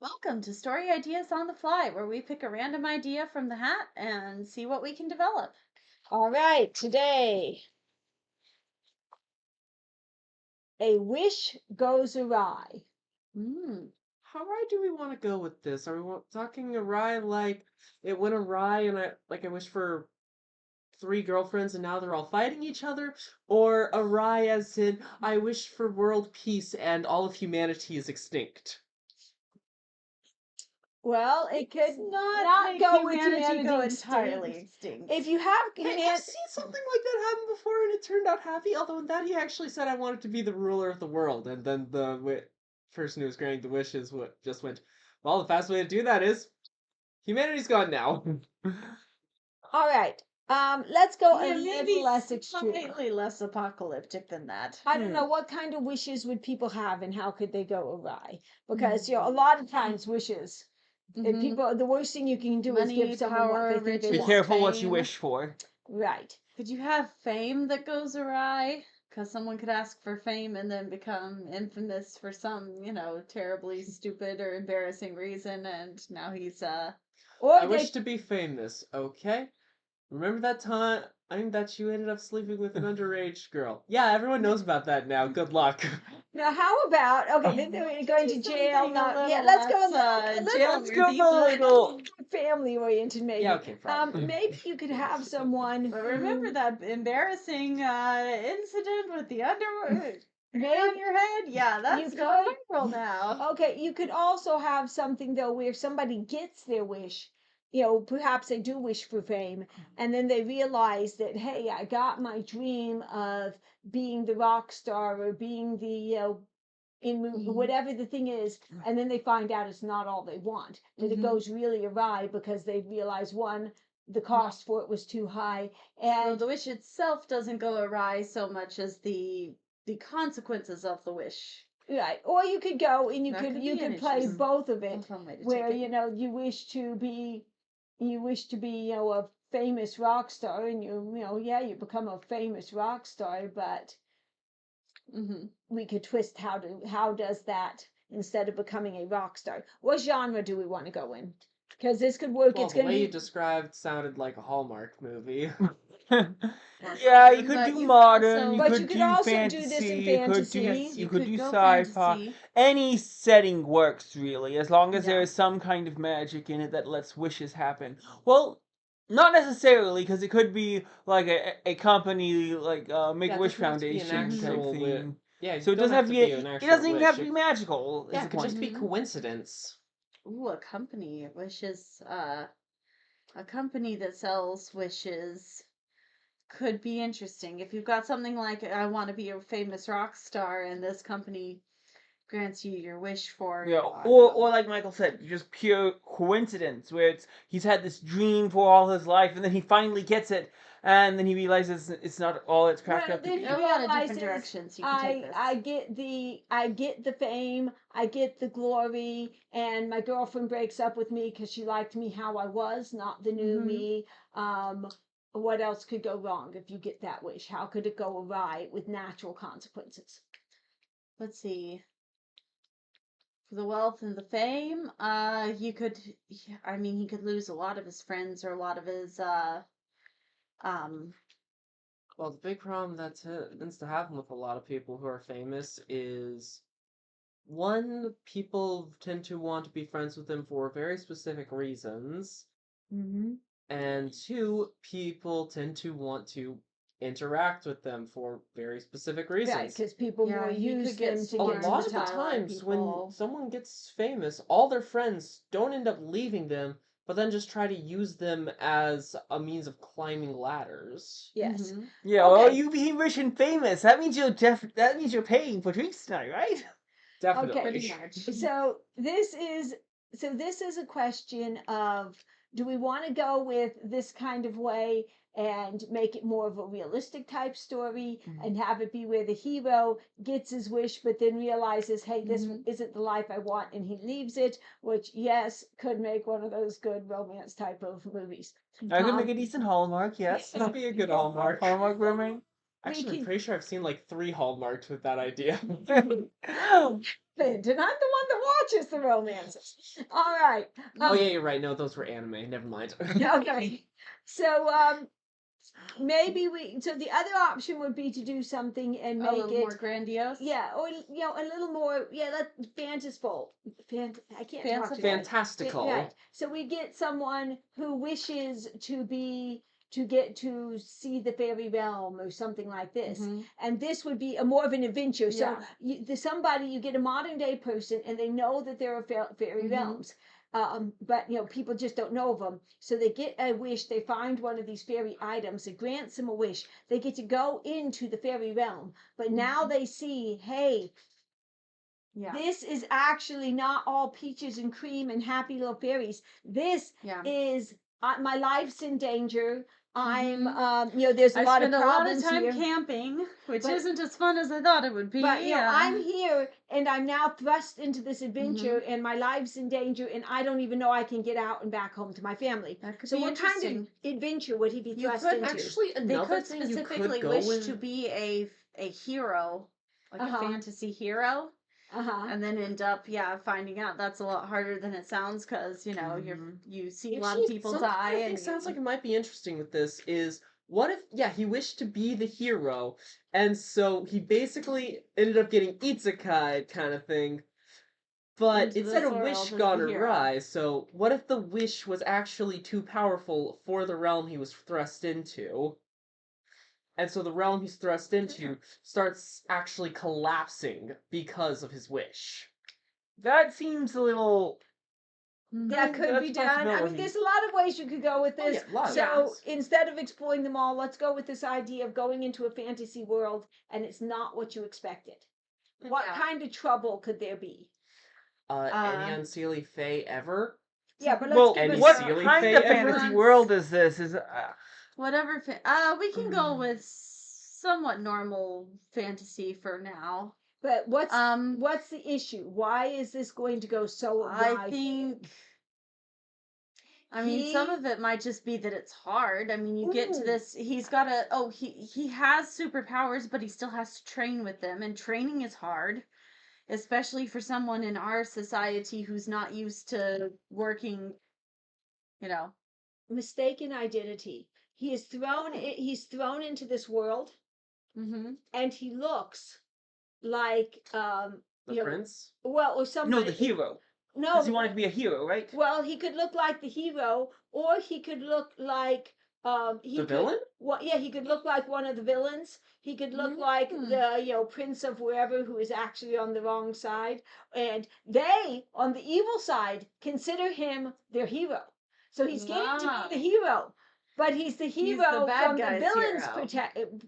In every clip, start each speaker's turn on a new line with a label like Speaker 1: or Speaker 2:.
Speaker 1: Welcome to Story Ideas on the Fly, where we pick a random idea from the hat and see what we can develop.
Speaker 2: All right, today, a wish goes awry.
Speaker 3: How awry do we want to go with this? Are we talking awry like it went awry and I wish for 3 girlfriends and now they're all fighting each other? Or awry as in I wish for world peace and all of humanity is extinct?
Speaker 2: Well, it could
Speaker 1: Not
Speaker 2: go with
Speaker 1: humanity go
Speaker 2: extinct.
Speaker 1: entirely extinct.
Speaker 2: If you have
Speaker 3: I've seen something like that happen before and it turned out happy, although in that he actually said I wanted to be the ruler of the world, and then the person who was granting the wishes just went, well, the fast way to do that is humanity's gone now.
Speaker 2: All right, let's go a
Speaker 1: maybe
Speaker 2: little less extreme.
Speaker 1: slightly less apocalyptic than that.
Speaker 2: I don't know what kind of wishes would people have and how could they go awry? Because a lot of times wishes, if people, the worst thing you can do is
Speaker 1: Money,
Speaker 2: give someone what
Speaker 1: power,
Speaker 2: they think they
Speaker 1: riches.
Speaker 4: Be
Speaker 2: want.
Speaker 4: careful what you
Speaker 1: fame.
Speaker 4: wish for.
Speaker 2: Right.
Speaker 1: Could you have fame that goes awry? Because someone could ask for fame and then become infamous for some, terribly stupid or embarrassing reason, and now he's
Speaker 2: Or
Speaker 3: I wish to be famous, okay? Remember that time that you ended up sleeping with an underage girl? Yeah, everyone knows about that now. Good luck.
Speaker 2: Now, how about then we're going to jail? Let's go.
Speaker 1: Let's
Speaker 4: go a little.
Speaker 2: Family-oriented, maybe.
Speaker 3: Yeah, okay, fine.
Speaker 2: Maybe you could have someone.
Speaker 1: But remember that embarrassing incident with the underwear
Speaker 2: Maybe
Speaker 1: on your head? Yeah, that's going viral now.
Speaker 2: Okay, you could also have something though where somebody gets their wish. Perhaps they do wish for fame, and then they realize that, hey, I got my dream of being the rock star or being the in whatever the thing is, and then they find out it's not all they want. That it goes really awry because they realize, one, the cost for it was too high, and
Speaker 1: the wish itself doesn't go awry so much as the consequences of the wish.
Speaker 2: right. Or you could go and you
Speaker 1: That
Speaker 2: could
Speaker 1: could
Speaker 2: you
Speaker 1: be an
Speaker 2: could play
Speaker 1: interesting-
Speaker 2: both of it,
Speaker 1: fun way to
Speaker 2: where
Speaker 1: take it.
Speaker 2: you wish to be a famous rock star, and you become a famous rock star, but we could twist how does that, instead of becoming a rock star, what genre do we want to go in? Because this could work.
Speaker 3: Well,
Speaker 2: It's
Speaker 3: the
Speaker 2: going to
Speaker 3: way
Speaker 2: be
Speaker 3: you described sounded like a Hallmark movie.
Speaker 4: Yeah, you could
Speaker 1: But
Speaker 4: do
Speaker 1: you
Speaker 4: modern,
Speaker 1: also-
Speaker 4: you could do
Speaker 2: also do
Speaker 4: fantasy,
Speaker 2: this in
Speaker 4: you could
Speaker 2: fantasy.
Speaker 4: do, you could do
Speaker 1: go
Speaker 4: sci-fi.
Speaker 1: fantasy.
Speaker 4: Any setting works really, as long as there
Speaker 1: Yeah.
Speaker 4: is some kind of magic in it that lets wishes happen. Well, not necessarily, because it could be like a company like Make-A-Wish
Speaker 3: doesn't have to be an
Speaker 4: Foundation type
Speaker 3: actual
Speaker 4: thing.
Speaker 3: Yeah,
Speaker 4: So it
Speaker 3: don't
Speaker 4: doesn't have to be.
Speaker 3: an
Speaker 4: It
Speaker 3: actual
Speaker 4: doesn't even have
Speaker 3: wish.
Speaker 4: to be magical.
Speaker 3: Yeah,
Speaker 4: Is
Speaker 3: it
Speaker 4: the
Speaker 3: could just
Speaker 4: point.
Speaker 3: be coincidence.
Speaker 1: Ooh, a company wishes. A company that sells wishes could be interesting. If you've got something like, I want to be a famous rock star, and this company grants you your wish for.
Speaker 4: Yeah, or like Michael said, just pure coincidence where he's had this dream for all his life, and then he finally gets it, and then he realizes it's not all it's cracked up to be.
Speaker 1: A lot of different directions you can take this.
Speaker 2: I get the fame, I get the glory, and my girlfriend breaks up with me because she liked me how I was, not the new me. What else could go wrong if you get that wish? How could it go awry with natural consequences?
Speaker 1: Let's see. For the wealth and the fame, he could lose a lot of his friends or a lot of his
Speaker 3: Well, the big problem that tends to happen with a lot of people who are famous is, one, people tend to want to be friends with them for very specific reasons, and two, people tend to want to interact with them for very specific reasons.
Speaker 2: Right, because people more use them to
Speaker 3: A
Speaker 2: get to
Speaker 3: lot
Speaker 2: the
Speaker 3: of the
Speaker 2: top.
Speaker 3: times when someone gets famous, all their friends don't end up leaving them, but then just try to use them as a means of climbing ladders.
Speaker 2: Yes.
Speaker 4: Yeah, well, you being rich and famous, that means you're paying for drinks tonight, right?
Speaker 3: Definitely.
Speaker 2: Okay.
Speaker 1: pretty much.
Speaker 2: So this is a question of, do we want to go with this kind of way and make it more of a realistic type story and have it be where the hero gets his wish but then realizes, hey, this isn't the life I want, and he leaves it, which, yes, could make one of those good romance type of movies.
Speaker 4: I could make a decent Hallmark, yes.
Speaker 3: That'd be a good Hallmark.
Speaker 4: Hallmark romance.
Speaker 3: Actually, I'm
Speaker 2: can.
Speaker 3: pretty sure I've seen like 3 Hallmarks with that idea.
Speaker 2: And I'm the one that watches the romances. All right.
Speaker 3: Oh yeah, you're right. No, those were anime. Never mind.
Speaker 2: Okay. So maybe so the other option would be to do something and
Speaker 1: A
Speaker 2: make
Speaker 1: little
Speaker 2: it
Speaker 1: more grandiose.
Speaker 2: yeah, or a little more fanciful. I can't talk
Speaker 1: Fanciful.
Speaker 2: today.
Speaker 3: Fantastical.
Speaker 2: Right. So we get someone who wishes to get to see the fairy realm or something like this.
Speaker 1: Mhm.
Speaker 2: And this would be a more of an adventure. So
Speaker 1: Yeah.
Speaker 2: you get a modern day person and they know that there are fairy
Speaker 1: Mhm.
Speaker 2: realms. But people just don't know of them. So they get a wish. They find one of these fairy items. It grants them a wish. They get to go into the fairy realm. But now they see, hey,
Speaker 1: Yeah.
Speaker 2: this is actually not all peaches and cream and happy little fairies. This
Speaker 1: Yeah.
Speaker 2: is my life's in danger. I'm,
Speaker 1: Mhm.
Speaker 2: there's a
Speaker 1: I
Speaker 2: lot of
Speaker 1: spend a lot of
Speaker 2: problems
Speaker 1: time
Speaker 2: here.
Speaker 1: camping, which
Speaker 2: But-
Speaker 1: isn't as fun as I thought it would be.
Speaker 2: But I'm
Speaker 1: Yeah.
Speaker 2: here and I'm now thrust into this adventure and my life's in danger and I don't even know I can get out and back home to my family.
Speaker 1: That could
Speaker 2: So
Speaker 1: be
Speaker 2: what kind
Speaker 1: interesting.
Speaker 2: of adventure would he be
Speaker 1: You
Speaker 2: thrust
Speaker 1: could
Speaker 2: into?
Speaker 3: Actually,
Speaker 1: They
Speaker 3: another
Speaker 1: could
Speaker 3: thing you
Speaker 1: specifically
Speaker 3: could go
Speaker 1: wish
Speaker 3: with.
Speaker 1: to be a hero, like
Speaker 2: Uh-huh.
Speaker 1: a fantasy hero,
Speaker 2: Uh-huh.
Speaker 1: and then end up finding out that's a lot harder than it sounds because you see a lot of
Speaker 3: Actually,
Speaker 1: people
Speaker 3: something
Speaker 1: die
Speaker 3: I think
Speaker 1: and
Speaker 3: sounds like it might be interesting with this is what if he wished to be the hero, and so he basically ended up getting isekai kind of thing. But
Speaker 1: Into
Speaker 3: it said
Speaker 1: this
Speaker 3: a wish
Speaker 1: world as
Speaker 3: gone
Speaker 1: the hero.
Speaker 3: awry, so what if the wish was actually too powerful for the realm he was thrust into? And so the realm he's thrust into starts actually collapsing because of his wish.
Speaker 4: That seems a little.
Speaker 2: That could
Speaker 4: That's
Speaker 2: be
Speaker 4: a
Speaker 2: done. I mean,
Speaker 4: possibility.
Speaker 2: there's a lot of ways you could go with
Speaker 3: Oh,
Speaker 2: this.
Speaker 3: yeah, a lot of
Speaker 2: So
Speaker 3: ways.
Speaker 2: instead of exploring them all, let's go with this idea of going into a fantasy world and it's not what you expected. What
Speaker 1: Yeah.
Speaker 2: kind of trouble could there be?
Speaker 3: Any unseelie fae ever?
Speaker 2: Yeah, but let's
Speaker 4: Well,
Speaker 2: give
Speaker 3: any
Speaker 2: us
Speaker 4: what
Speaker 3: Sealy
Speaker 4: kind
Speaker 3: Fae
Speaker 4: of
Speaker 3: ever?
Speaker 4: fantasy world is this? Is
Speaker 1: Whatever. We can go with somewhat normal fantasy for now.
Speaker 2: But what's
Speaker 1: Um,
Speaker 2: the issue? Why is this going to go so
Speaker 1: I
Speaker 2: awry?
Speaker 1: think. I mean, some of it might just be that it's hard. I mean, you get to
Speaker 2: Ooh.
Speaker 1: this. He's got a. Oh, he has superpowers, but he still has to train with them, and training is hard, especially for someone in our society who's not used to working. You know.
Speaker 2: Mistaken identity. He is thrown. He's thrown into this world,
Speaker 1: Mm-hmm.
Speaker 2: and he looks like
Speaker 3: The prince?
Speaker 2: well, or
Speaker 4: no
Speaker 2: somebody.
Speaker 4: the hero?
Speaker 2: No,
Speaker 4: Because he wanted to be a hero, right?
Speaker 2: well, he could look like the hero, or he could look like
Speaker 3: The villain?
Speaker 2: Well, yeah, he could look like one of the villains. He could look like the prince of wherever who is actually on the wrong side, and they on the evil side consider him their hero. So he's getting to be the hero, but he's the hero
Speaker 1: bad
Speaker 2: from the
Speaker 1: guy's
Speaker 2: villain's
Speaker 1: hero.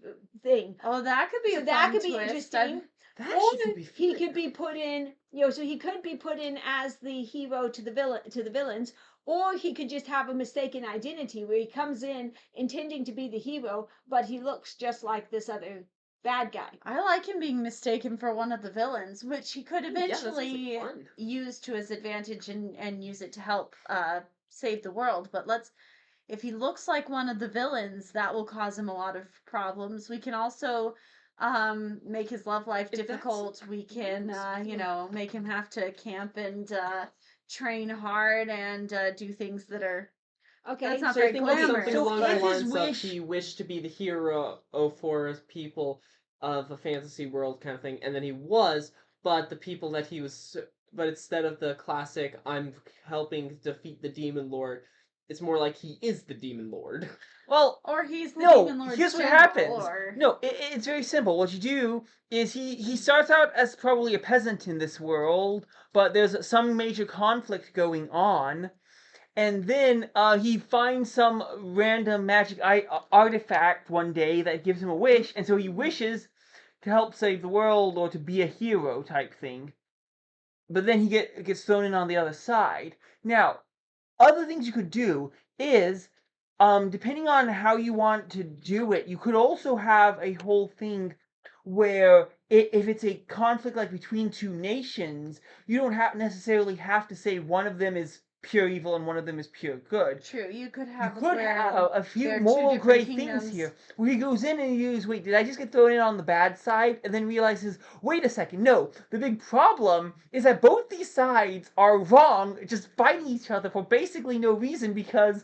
Speaker 2: thing.
Speaker 1: Oh, that could be
Speaker 2: So
Speaker 1: a
Speaker 2: that
Speaker 1: fun
Speaker 2: could be
Speaker 1: twist.
Speaker 2: interesting.
Speaker 3: That
Speaker 2: Or
Speaker 3: actually could be
Speaker 2: he
Speaker 3: fun.
Speaker 2: could be put in, so he could be put in as the hero to the villains, or he could just have a mistaken identity where he comes in intending to be the hero, but he looks just like this other bad guy.
Speaker 1: I like him being mistaken for one of the villains, which he could
Speaker 3: Yeah, that sounds like
Speaker 1: eventually
Speaker 3: fun.
Speaker 1: use to his advantage and use it to help save the world. But if he looks like one of the villains, that will cause him a lot of problems. We can also make his love life
Speaker 3: If that's-
Speaker 1: difficult. We can make him have to camp and train hard and do things that are
Speaker 2: Okay,
Speaker 1: that's not
Speaker 3: So I
Speaker 1: very
Speaker 3: think it's
Speaker 1: glamorous.
Speaker 3: something
Speaker 4: So
Speaker 3: along
Speaker 4: if
Speaker 3: the
Speaker 4: his
Speaker 3: lines
Speaker 4: wish-
Speaker 3: of he wished to be the hero for people of a fantasy world kind of thing, and then he was, but the people that he was, but instead of the classic "I'm helping defeat the demon lord," it's more like he is the demon lord.
Speaker 4: Well,
Speaker 1: Or he's the
Speaker 4: no.
Speaker 1: demon lord's
Speaker 4: Here's what
Speaker 1: general,
Speaker 4: happens.
Speaker 1: or
Speaker 4: No, it's very simple. What you do is he starts out as probably a peasant in this world, but there's some major conflict going on. And then he finds some random magic artifact one day that gives him a wish, and so he wishes to help save the world or to be a hero type thing. But then he gets thrown in on the other side. Now, other things you could do is, depending on how you want to do it, you could also have a whole thing where if it's a conflict like between two nations, you don't necessarily have to say one of them is pure evil and one of them is pure good.
Speaker 1: True, you could
Speaker 4: You
Speaker 1: have it
Speaker 4: could
Speaker 1: where
Speaker 4: have a few
Speaker 1: there are two
Speaker 4: moral
Speaker 1: different
Speaker 4: gray
Speaker 1: kingdoms.
Speaker 4: things here, where he goes in and he goes, wait, did I just get thrown in on the bad side? And then realizes, wait a second, no, the big problem is that both these sides are wrong, just fighting each other for basically no reason because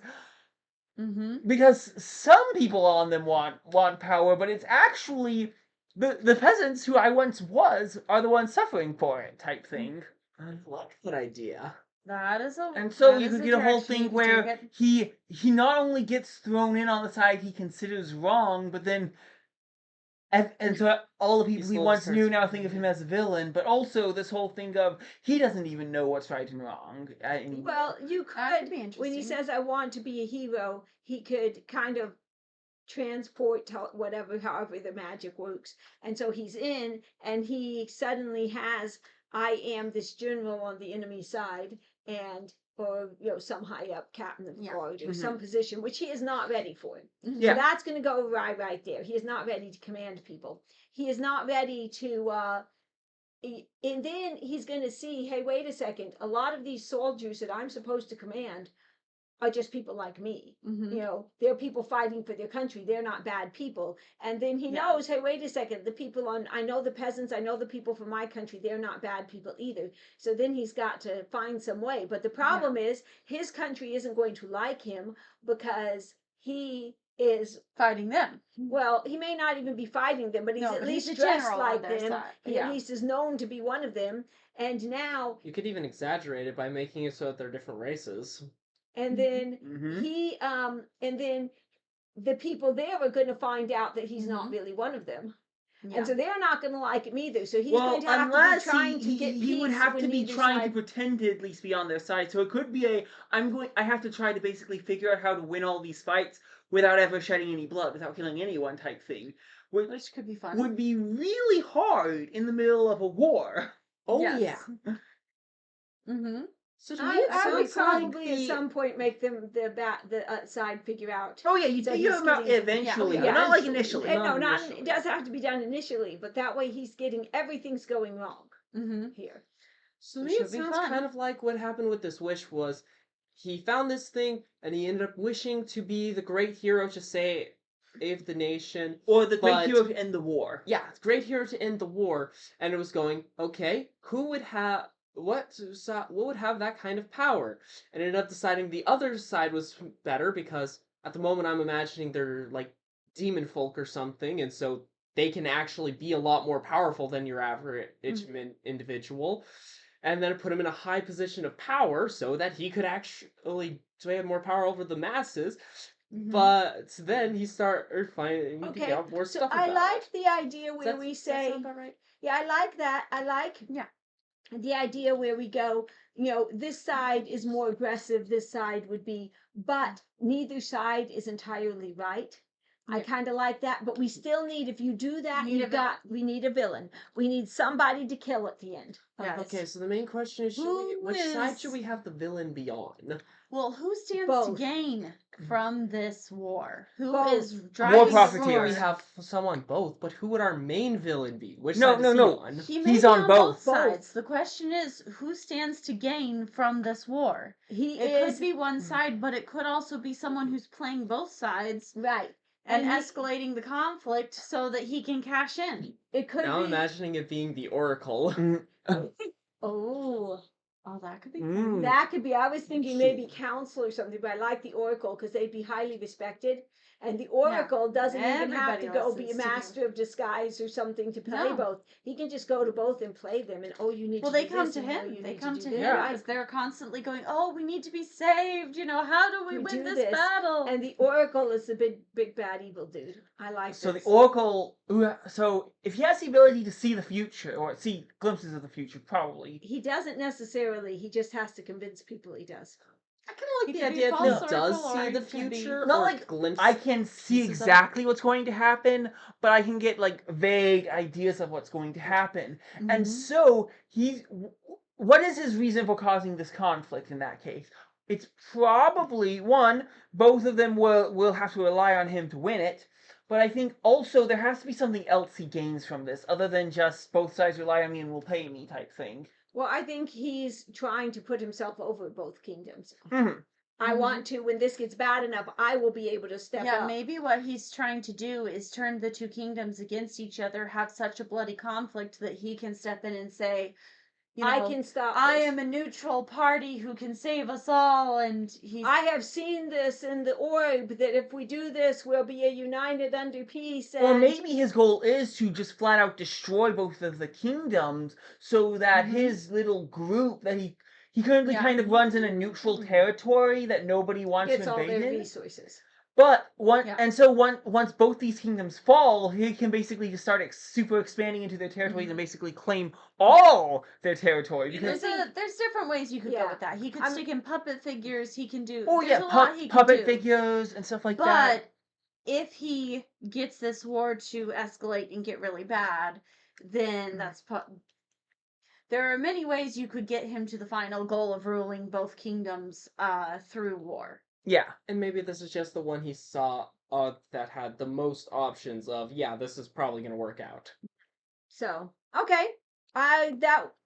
Speaker 4: some people on them want power, but it's actually the peasants who I once was are the ones suffering for it, type thing.
Speaker 3: I like that idea.
Speaker 1: That is a
Speaker 4: And so
Speaker 1: that
Speaker 4: you
Speaker 1: is
Speaker 4: could
Speaker 1: a
Speaker 4: get a whole
Speaker 1: direction you
Speaker 4: thing
Speaker 1: could
Speaker 4: where
Speaker 1: take it.
Speaker 4: he not only gets thrown in on the side he considers wrong, but then and so all the people he
Speaker 3: slowly
Speaker 4: once
Speaker 3: starts
Speaker 4: knew now think of
Speaker 3: becoming-
Speaker 4: him as a villain, but also this whole thing of he doesn't even know what's right and wrong.
Speaker 2: Well, you
Speaker 1: That
Speaker 2: could,
Speaker 1: could be
Speaker 2: when he
Speaker 1: interesting.
Speaker 2: says, I want to be a hero, he could kind of transport to whatever, however the magic works. And so he's in, and he suddenly has, I am this general on the enemy side, and or some high up captain of the
Speaker 1: Yeah.
Speaker 2: guard or some position which he is not ready for.
Speaker 4: Yeah.
Speaker 2: So that's going to go right there. He is not ready to command people. He is not ready to and then he's going to see, hey, wait a second, a lot of these soldiers that I'm supposed to command are just people like me. They're people fighting for their country. They're not bad people. And then he knows, hey, wait a second, the people I know the peasants, I know the people from my country, they're not bad people either. So then he's got to find some way. But the problem is his country isn't going to like him because he is
Speaker 1: fighting them.
Speaker 2: Well, he may not even be fighting them, but he's at least dressed like them. He at least is known to be one of them. And now
Speaker 3: you could even exaggerate it by making it so that they're different races.
Speaker 2: And then and then the people there are going to find out that he's not really one of them. And so they're not going to like him either. So he's going to have to be trying to get peace.
Speaker 4: He would have to
Speaker 2: when
Speaker 4: be
Speaker 2: neither
Speaker 4: trying to
Speaker 2: side-
Speaker 4: pretend to at least be on their side. So it could be I have to try to basically figure out how to win all these fights without ever shedding any blood, without killing anyone type thing.
Speaker 1: Which could be fun.
Speaker 4: Would be really hard in the middle of a war.
Speaker 3: Oh
Speaker 1: Yes.
Speaker 3: yeah.
Speaker 1: So to me,
Speaker 2: I
Speaker 1: it
Speaker 2: would
Speaker 1: sounds like
Speaker 2: probably at some point make them the side figure out.
Speaker 4: Oh yeah, you
Speaker 2: So
Speaker 4: figure
Speaker 2: he's
Speaker 4: them out
Speaker 2: getting-
Speaker 4: eventually,
Speaker 2: yeah,
Speaker 4: but not like
Speaker 3: eventually.
Speaker 4: initially.
Speaker 2: No,
Speaker 3: Not
Speaker 2: it does have to be done initially, but that way he's getting everything's going wrong here.
Speaker 3: So
Speaker 1: It
Speaker 3: to me, it
Speaker 1: should be
Speaker 3: sounds
Speaker 1: fun.
Speaker 3: kind of like what happened with this wish was he found this thing and he ended up wishing to be the great hero to save the nation.
Speaker 4: Or the great
Speaker 3: But-
Speaker 4: hero to end the war.
Speaker 3: Yeah, great hero to end the war. And it was going, okay, who would have what would have that kind of power? And ended up deciding the other side was better because at the moment I'm imagining they're like demon folk or something, and so they can actually be a lot more powerful than your average individual. And then it put him in a high position of power so that he could actually have more power over the masses. But then he started finding out more
Speaker 2: so
Speaker 3: stuff
Speaker 2: I
Speaker 3: about
Speaker 2: like
Speaker 3: it.
Speaker 2: the idea where we
Speaker 3: Does that
Speaker 2: say,
Speaker 3: sound about right?
Speaker 2: yeah, I like that. I like the idea where we go, this side is more aggressive, this side would be, but neither side is entirely right. I kind of like that, but we still need, if you do that, we need a villain. We need somebody to kill at the end.
Speaker 3: Okay, so the main question is, which side should we have the villain be on?
Speaker 1: Well, who stands
Speaker 2: Both.
Speaker 1: to gain from this war? Who
Speaker 2: Both.
Speaker 1: is
Speaker 4: War
Speaker 1: driving the
Speaker 4: profiteers.
Speaker 3: We
Speaker 1: war?
Speaker 3: have some on both, but who would our main villain be? Which
Speaker 4: No,
Speaker 3: side
Speaker 4: no,
Speaker 3: is
Speaker 4: no.
Speaker 3: he on?
Speaker 1: He may
Speaker 4: He's
Speaker 1: be
Speaker 4: on
Speaker 1: on
Speaker 4: both.
Speaker 1: sides. The question is, who stands to gain from this war? It could be one side, but it could also be someone who's playing both sides
Speaker 2: right.
Speaker 1: and escalating the conflict so that he can cash in.
Speaker 2: It could
Speaker 3: Now I'm
Speaker 2: be.
Speaker 3: imagining it being the Oracle.
Speaker 1: Oh, that could be fun.
Speaker 2: That could be. I was thinking maybe council or something, but I like the Oracle because they'd be highly respected. And the Oracle doesn't even have
Speaker 1: Everybody
Speaker 2: to go be a
Speaker 1: listens to
Speaker 2: master of disguise or something to play
Speaker 1: No.
Speaker 2: both. He can just go to both and play them. And you need
Speaker 1: Well,
Speaker 2: to
Speaker 1: they
Speaker 2: do
Speaker 1: come
Speaker 2: this,
Speaker 1: to
Speaker 2: and,
Speaker 1: him.
Speaker 2: you
Speaker 1: They
Speaker 2: need
Speaker 1: come
Speaker 2: do
Speaker 1: to
Speaker 2: this.
Speaker 1: him
Speaker 2: Right.
Speaker 1: because they're constantly going, "Oh, we need to be saved. How do we
Speaker 2: We
Speaker 1: win
Speaker 2: do
Speaker 1: this
Speaker 2: this."
Speaker 1: battle?"
Speaker 2: And the Oracle is the big bad evil dude. I like
Speaker 4: So
Speaker 2: this.
Speaker 4: the Oracle, so if he has the ability to see the future, or see glimpses of the future, probably.
Speaker 2: He doesn't necessarily. He just has to convince people he does.
Speaker 3: I kind of like
Speaker 1: He
Speaker 3: the
Speaker 1: could be
Speaker 3: idea that he
Speaker 1: false
Speaker 3: does
Speaker 1: oracle, or
Speaker 3: see
Speaker 1: he
Speaker 3: the
Speaker 1: can be-
Speaker 3: future,
Speaker 4: Not
Speaker 3: or
Speaker 4: like
Speaker 3: glimpse.
Speaker 4: I can see
Speaker 3: pieces of it.
Speaker 4: exactly what's going to happen, but I can get like vague ideas of what's going to happen. And so what is his reason for causing this conflict in that case? It's probably one, both of them will have to rely on him to win it. But I think also there has to be something else he gains from this, other than just both sides rely on me and will pay me type thing.
Speaker 2: Well, I think he's trying to put himself over both kingdoms.
Speaker 4: Mhm.
Speaker 2: I want to, when this gets bad enough, I will be able to step
Speaker 1: Yeah,
Speaker 2: up.
Speaker 1: maybe what he's trying to do is turn the two kingdoms against each other, have such a bloody conflict that he can step in and say, you know,
Speaker 2: I can stop
Speaker 1: I
Speaker 2: this.
Speaker 1: am a neutral party who can save us all, and he's.
Speaker 2: I have seen this in the orb that if we do this, we'll be a united under peace. And
Speaker 4: Or maybe his goal is to just flat out destroy both of the kingdoms so that
Speaker 1: Mhm.
Speaker 4: his little group that he currently
Speaker 1: Yeah.
Speaker 4: kind of runs in a neutral territory that nobody wants
Speaker 2: gets
Speaker 4: to
Speaker 2: all
Speaker 4: invade
Speaker 2: their
Speaker 4: in.
Speaker 2: resources.
Speaker 4: But
Speaker 1: Yeah.
Speaker 4: once both these kingdoms fall, he can basically just start super expanding into their territories and basically claim all their territory. Because
Speaker 1: There's different ways you could go
Speaker 2: Yeah.
Speaker 1: with that. He could
Speaker 2: I'm-
Speaker 1: stick in puppet figures. He can do.
Speaker 4: oh
Speaker 1: There's
Speaker 4: yeah,
Speaker 1: a lot he can
Speaker 4: puppet
Speaker 1: do.
Speaker 4: figures and stuff like
Speaker 1: But
Speaker 4: that.
Speaker 1: if he gets this war to escalate and get really bad, then there are many ways you could get him to the final goal of ruling both kingdoms through war.
Speaker 4: Yeah.
Speaker 3: And maybe this is just the one he saw that had the most options of, yeah, this is probably going to work out.
Speaker 2: So, okay.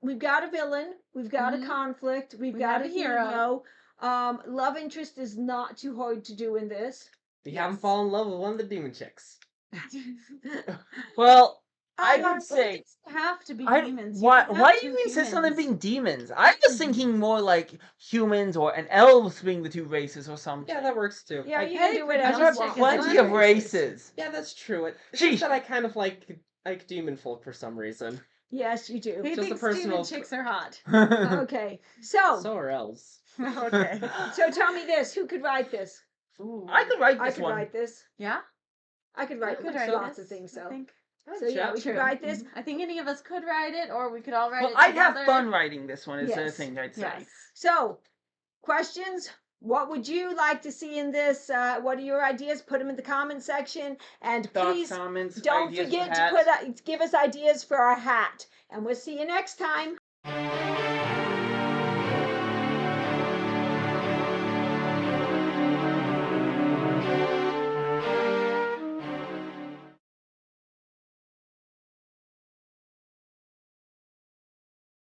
Speaker 2: We've got a villain, we've got
Speaker 1: Mhm.
Speaker 2: a conflict, we've
Speaker 1: We
Speaker 2: got
Speaker 1: have
Speaker 2: a
Speaker 1: a hero.
Speaker 2: hero. Love interest is not too hard to do in this.
Speaker 3: If you
Speaker 1: Yes.
Speaker 3: haven't fallen in love with one of the demon chicks.
Speaker 4: Well, I
Speaker 2: Um,
Speaker 4: would say
Speaker 1: It doesn't have to be
Speaker 4: I
Speaker 1: demons. You
Speaker 4: why
Speaker 1: can
Speaker 4: why
Speaker 1: have
Speaker 4: do
Speaker 1: two
Speaker 4: you insist on them
Speaker 1: humans.
Speaker 4: being demons? I was thinking more like humans and elves being the two races or something.
Speaker 3: Yeah, that works too.
Speaker 2: Yeah,
Speaker 3: I-
Speaker 2: you can do whatever
Speaker 4: I've
Speaker 2: you
Speaker 4: had
Speaker 2: want.
Speaker 4: plenty of races.
Speaker 3: Yeah, that's true. It's
Speaker 4: Sheesh.
Speaker 3: just that I kind of like demon folk for some reason.
Speaker 2: Yes, you do.
Speaker 1: He
Speaker 3: Just a
Speaker 1: thinks
Speaker 3: personal-
Speaker 1: demon chicks are hot.
Speaker 2: Okay. So
Speaker 3: So are elves.
Speaker 1: Okay.
Speaker 2: so tell me this, who could write this?
Speaker 1: Ooh.
Speaker 4: I could write
Speaker 2: I
Speaker 4: this
Speaker 2: could
Speaker 4: one.
Speaker 2: write this.
Speaker 1: Yeah.
Speaker 2: I could
Speaker 1: I
Speaker 2: write,
Speaker 1: could
Speaker 2: lots
Speaker 1: write
Speaker 2: of
Speaker 1: this,
Speaker 2: things.
Speaker 1: I
Speaker 2: So,
Speaker 1: think.
Speaker 2: so yeah, we could
Speaker 1: True.
Speaker 2: write this.
Speaker 1: I think any of us could write it, or we could all write
Speaker 4: Well,
Speaker 1: it
Speaker 4: I'd
Speaker 1: together.
Speaker 4: have fun writing this one. Is the
Speaker 2: Yes.
Speaker 4: thing I'd say.
Speaker 1: Yes.
Speaker 2: So, questions? What would you like to see in this? What are your ideas? Put them in the comment section, and
Speaker 4: Thoughts,
Speaker 2: please
Speaker 4: comments,
Speaker 2: don't
Speaker 4: ideas
Speaker 2: forget
Speaker 4: for
Speaker 2: to
Speaker 4: hats.
Speaker 2: give us ideas for our hat. And we'll see you next time.